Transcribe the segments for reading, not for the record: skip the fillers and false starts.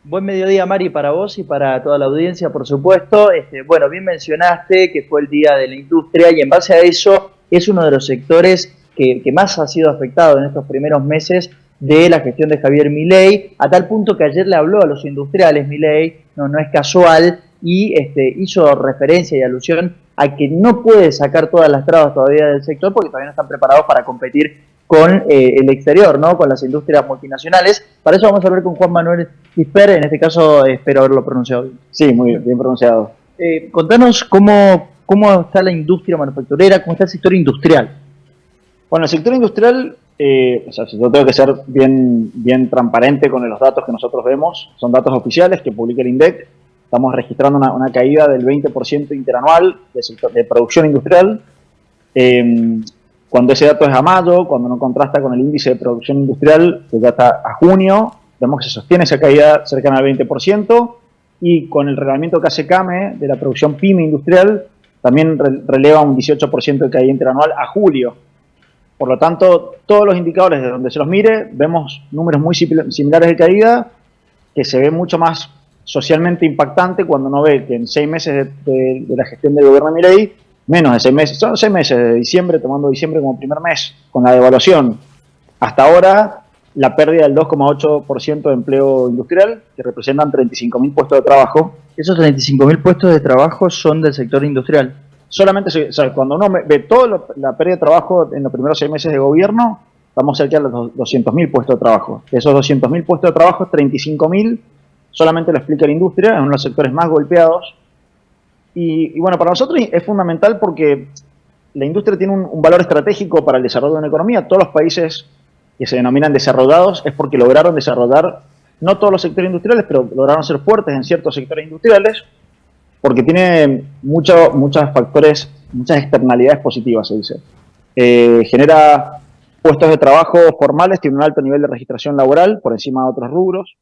Buen mediodía, Mari, para vos y para toda la audiencia, por supuesto. Bueno, bien mencionaste que fue el Día de la Industria y en base a eso es uno de los sectores que más ha sido afectado en estos primeros meses de la gestión de Javier Milei, a tal punto que ayer le habló a los industriales Milei, no es casual, y hizo referencia y alusión a que no puede sacar todas las trabas todavía del sector porque todavía no están preparados para competir con el exterior, ¿no? Con las industrias multinacionales. Para eso vamos a hablar con Juan Manuel Quisper, en este caso espero haberlo pronunciado bien. Sí, muy bien pronunciado. Contanos cómo está la industria manufacturera, cómo está el sector industrial. Bueno, el sector industrial, yo tengo que ser bien transparente con los datos que nosotros vemos. Son datos oficiales que publica el INDEC. Estamos registrando una caída del 20% interanual de producción industrial. Cuando ese dato es a mayo, cuando no contrasta con el índice de producción industrial, que ya está a junio, vemos que se sostiene esa caída cercana al 20%, y con el relevamiento que hace CAME de la producción PYME industrial, también releva un 18% de caída interanual a julio. Por lo tanto, todos los indicadores de donde se los mire, vemos números muy similares de caída, que se ve mucho más socialmente impactante cuando uno ve que en 6 meses de la gestión del gobierno de Milei, menos de 6 meses, son 6 meses de diciembre, tomando diciembre como primer mes, con la devaluación, hasta ahora la pérdida del 2,8% de empleo industrial, que representan 35.000 puestos de trabajo. Esos 35.000 puestos de trabajo son del sector industrial. Solamente, o sea, cuando uno ve toda la pérdida de trabajo en los primeros 6 meses de gobierno, estamos cerca de los 200.000 puestos de trabajo. De esos 200.000 puestos de trabajo, 35.000 solamente lo explica la industria, es uno de los sectores más golpeados. Y bueno, para nosotros es fundamental porque la industria tiene un valor estratégico para el desarrollo de una economía. Todos los países que se denominan desarrollados es porque lograron desarrollar, no todos los sectores industriales, pero lograron ser fuertes en ciertos sectores industriales, porque tiene muchos factores, muchas externalidades positivas, se dice. Genera puestos de trabajo formales, tiene un alto nivel de registración laboral por encima de otros rubros,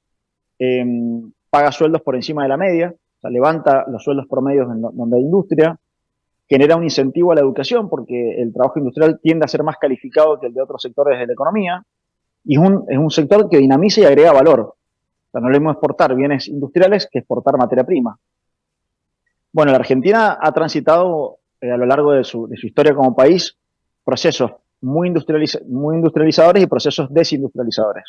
paga sueldos por encima de la media, o sea, levanta los sueldos promedios donde hay industria, genera un incentivo a la educación porque el trabajo industrial tiende a ser más calificado que el de otros sectores de la economía, y es un sector que dinamiza y agrega valor. O sea, no le mismo exportar bienes industriales que exportar materia prima. Bueno, la Argentina ha transitado a lo largo de su historia como país procesos muy industrializadores y procesos desindustrializadores.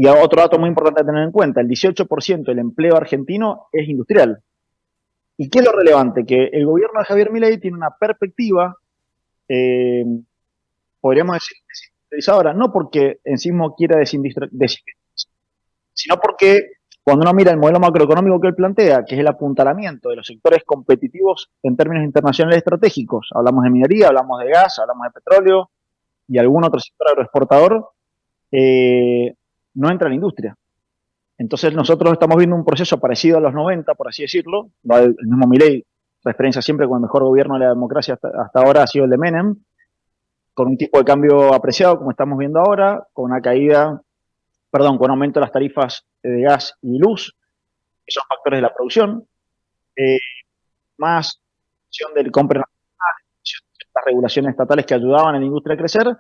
Y otro dato muy importante a tener en cuenta, el 18% del empleo argentino es industrial. ¿Y qué es lo relevante? Que el gobierno de Javier Milei tiene una perspectiva, podríamos decir, desindustrializadora, no porque en sí mismo quiera desindustrializar, sino porque cuando uno mira el modelo macroeconómico que él plantea, que es el apuntalamiento de los sectores competitivos en términos internacionales estratégicos, hablamos de minería, hablamos de gas, hablamos de petróleo y algún otro sector agroexportador, no entra la industria. Entonces nosotros estamos viendo un proceso parecido a los 90, por así decirlo. El mismo Milei, referencia siempre con el mejor gobierno de la democracia hasta ahora ha sido el de Menem, con un tipo de cambio apreciado, como estamos viendo ahora, con una caída, con aumento de las tarifas de gas y luz, que son factores de la producción, más acción del compra nacional, las regulaciones estatales que ayudaban a la industria a crecer.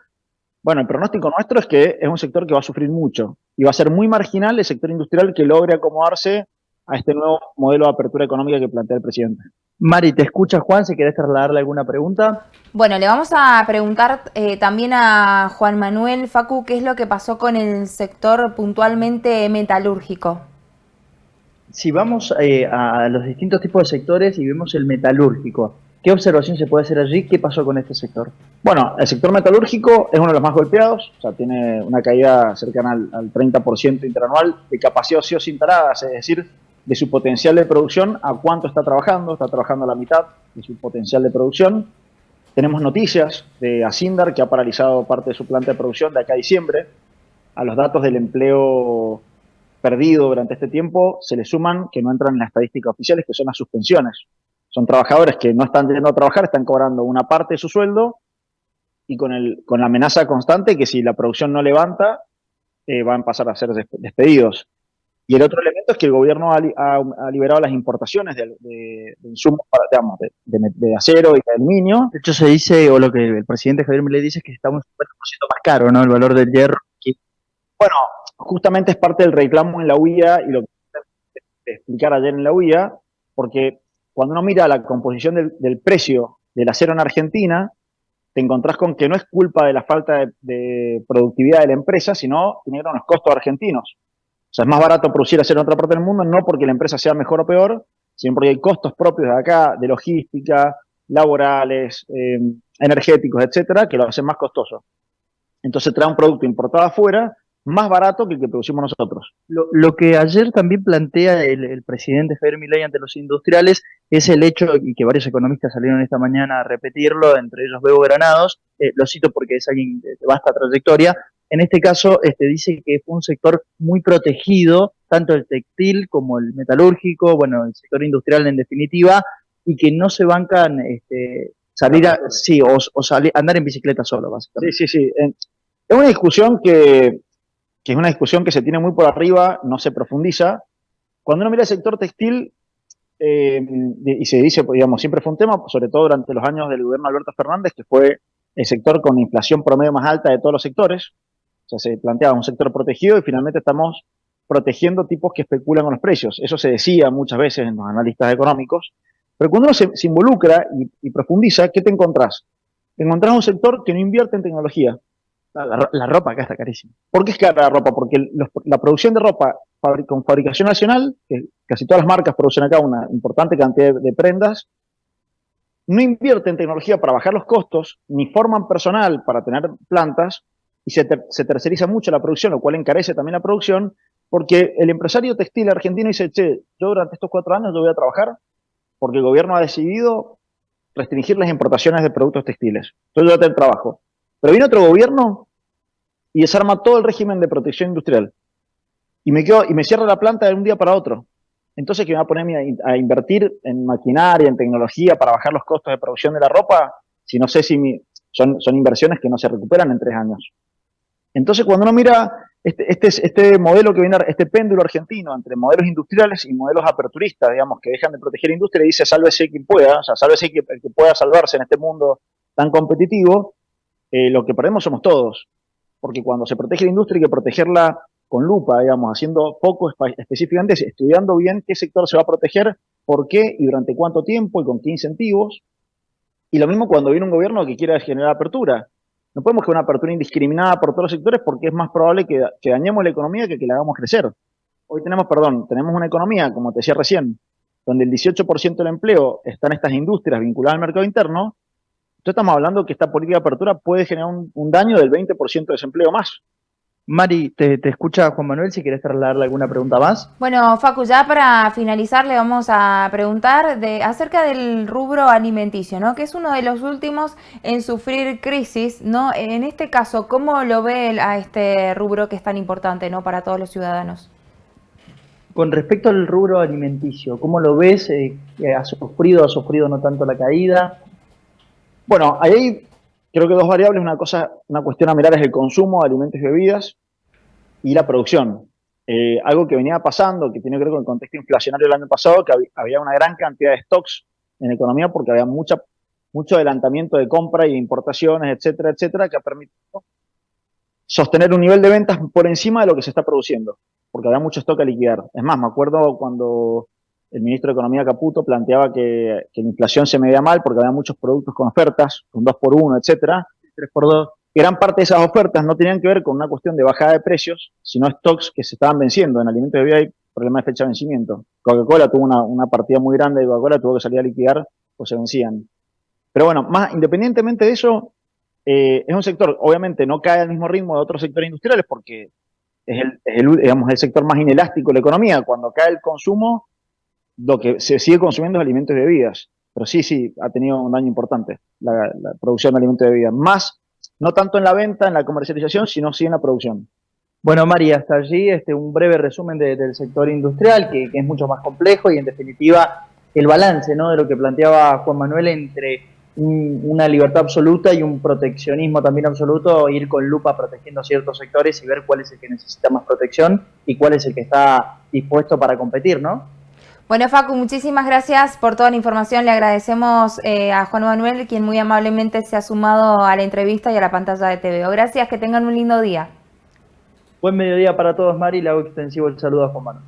Bueno, el pronóstico nuestro es que es un sector que va a sufrir mucho y va a ser muy marginal el sector industrial que logre acomodarse a este nuevo modelo de apertura económica que plantea el presidente. Mari, ¿te escucha Juan? Si querés trasladarle alguna pregunta. Bueno, le vamos a preguntar también a Juan Manuel, Facu, qué es lo que pasó con el sector puntualmente metalúrgico. Si vamos a los distintos tipos de sectores y vemos el metalúrgico, ¿qué observación se puede hacer allí? ¿Qué pasó con este sector? Bueno, el sector metalúrgico es uno de los más golpeados, o sea, tiene una caída cercana al 30% interanual de capacidad ociosa instalada, es decir, de su potencial de producción a cuánto está trabajando a la mitad de su potencial de producción. Tenemos noticias de Asindar, que ha paralizado parte de su planta de producción de acá a diciembre. A los datos del empleo perdido durante este tiempo se le suman que no entran en las estadísticas oficiales, que son las suspensiones. Son trabajadores que no están yendo a trabajar, están cobrando una parte de su sueldo y con la amenaza constante que si la producción no levanta, van a pasar a ser despedidos. Y el otro elemento es que el gobierno ha liberado las importaciones de insumos de acero y de aluminio. De hecho, se dice, o lo que el presidente Javier Milei dice, es que está un 50% más caro, ¿no? El valor del hierro. Bueno, justamente es parte del reclamo en la UIA y lo que explicar ayer en la UIA, porque cuando uno mira la composición del precio del acero en Argentina, te encontrás con que no es culpa de la falta de productividad de la empresa, sino que tienen los costos argentinos. O sea, es más barato producir acero en otra parte del mundo, no porque la empresa sea mejor o peor, sino porque hay costos propios de acá, de logística, laborales, energéticos, etcétera, que lo hacen más costoso. Entonces trae un producto importado afuera más barato que el que producimos nosotros. Lo que ayer también plantea el presidente Javier Milei ante los industriales es el hecho, y que varios economistas salieron esta mañana a repetirlo, entre ellos Bebo Granados, lo cito porque es alguien de vasta trayectoria, en este caso dice que fue un sector muy protegido, tanto el textil como el metalúrgico, bueno, el sector industrial en definitiva, y que no se bancan salir a, sí, o salir, andar en bicicleta solo, básicamente. Sí, sí, sí. Es una discusión que es una discusión que se tiene muy por arriba, no se profundiza. Cuando uno mira el sector textil, y se dice, digamos, siempre fue un tema, sobre todo durante los años del gobierno de Alberto Fernández, que fue el sector con inflación promedio más alta de todos los sectores. O sea, se planteaba un sector protegido y finalmente estamos protegiendo tipos que especulan con los precios. Eso se decía muchas veces en los analistas económicos. Pero cuando uno se involucra y profundiza, ¿qué te encontrás? Te encontrás un sector que no invierte en tecnología. La ropa acá está carísima. ¿Por qué es cara la ropa? Porque la producción de ropa con fabricación nacional, que casi todas las marcas producen acá una importante cantidad de prendas, no invierten en tecnología para bajar los costos, ni forman personal para tener plantas, y se terceriza mucho la producción, lo cual encarece también la producción, porque el empresario textil argentino dice, che, yo durante estos 4 años yo voy a trabajar porque el gobierno ha decidido restringir las importaciones de productos textiles. Entonces yo voy a tener trabajo. Pero viene otro gobierno y desarma todo el régimen de protección industrial. Y me cierra la planta de un día para otro. Entonces, ¿qué me va a ponerme a invertir en maquinaria, en tecnología para bajar los costos de producción de la ropa? Si no sé si son inversiones que no se recuperan en 3 años. Entonces, cuando uno mira este modelo que viene, este péndulo argentino entre modelos industriales y modelos aperturistas, digamos, que dejan de proteger la industria y dice sálvese quien pueda, o sea, sálvese el que pueda salvarse en este mundo tan competitivo, lo que perdemos somos todos. Porque cuando se protege la industria hay que protegerla con lupa, digamos, haciendo foco específicamente, estudiando bien qué sector se va a proteger, por qué y durante cuánto tiempo y con qué incentivos. Y lo mismo cuando viene un gobierno que quiera generar apertura. No podemos generar una apertura indiscriminada por todos los sectores porque es más probable que dañemos la economía que la hagamos crecer. Hoy tenemos una economía, como te decía recién, donde el 18% del empleo está en estas industrias vinculadas al mercado interno. Entonces estamos hablando que esta política de apertura puede generar un daño del 20% de desempleo más. Mari, te escucha Juan Manuel, si querés trasladarle alguna pregunta más. Bueno, Facu, ya para finalizar le vamos a preguntar acerca del rubro alimenticio, ¿no? Que es uno de los últimos en sufrir crisis, ¿no? En este caso, ¿cómo lo ve a este rubro que es tan importante, ¿no? Para todos los ciudadanos. Con respecto al rubro alimenticio, ¿cómo lo ves? ¿Ha sufrido no tanto la caída? Bueno, ahí creo que 2 variables, una cuestión a mirar es el consumo de alimentos y bebidas y la producción. Algo que venía pasando, que tiene que ver con el contexto inflacionario del año pasado, que había una gran cantidad de stocks en la economía porque había mucho adelantamiento de compra y de importaciones, etcétera, etcétera, que ha permitido sostener un nivel de ventas por encima de lo que se está produciendo, porque había mucho stock a liquidar. Es más, me acuerdo cuando el ministro de Economía Caputo planteaba que la inflación se medía mal porque había muchos productos con ofertas, con 2x1, etcétera, 3x2. Gran parte de esas ofertas no tenían que ver con una cuestión de bajada de precios, sino stocks que se estaban venciendo. En alimentos de bebida hay problema de fecha de vencimiento. Coca-Cola tuvo una partida muy grande de Coca-Cola, tuvo que salir a liquidar o se vencían. Pero bueno, más independientemente de eso, es un sector, obviamente no cae al mismo ritmo de otros sectores industriales porque es el sector más inelástico de la economía. Cuando cae el consumo, lo que se sigue consumiendo es alimentos y bebidas. Pero sí, ha tenido un daño importante la producción de alimentos y bebidas. Más, no tanto en la venta, en la comercialización, sino sí en la producción. Bueno, Mari, hasta allí un breve resumen del sector industrial, que es mucho más complejo y en definitiva el balance, ¿no?, de lo que planteaba Juan Manuel entre una libertad absoluta y un proteccionismo también absoluto, ir con lupa protegiendo ciertos sectores y ver cuál es el que necesita más protección y cuál es el que está dispuesto para competir, ¿no? Bueno, Facu, muchísimas gracias por toda la información. Le agradecemos a Juan Manuel, quien muy amablemente se ha sumado a la entrevista y a la pantalla de TVO. Gracias, que tengan un lindo día. Buen mediodía para todos, Mari, le hago extensivo el saludo a Juan Manuel.